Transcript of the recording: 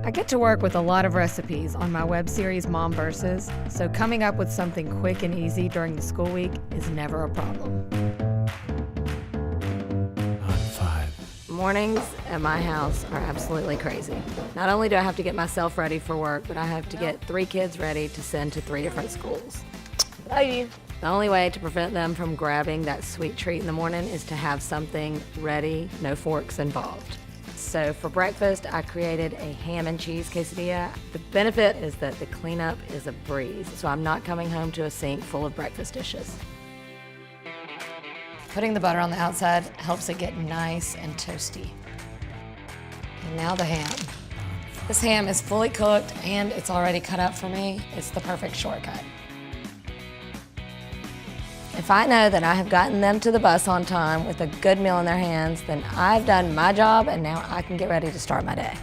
I get to work with a lot of recipes on my web series Mom Versus, so coming up with something quick and easy during the school week is never a problem. On 5. Mornings at my house are absolutely crazy. Not only do I have to get myself ready for work, but I have to get 3 kids ready to send to 3 different schools. Love you. The only way to prevent them from grabbing that sweet treat in the morning is to have something ready, no forks involved. So for breakfast, I created a ham and cheese quesadilla. The benefit is that the cleanup is a breeze, so I'm not coming home to a sink full of breakfast dishes. Putting the butter on the outside helps it get nice and toasty. And now the ham. This ham is fully cooked and it's already cut up for me. It's the perfect shortcut. If I know that I have gotten them to the bus on time with a good meal in their hands, then I've done my job and now I can get ready to start my day.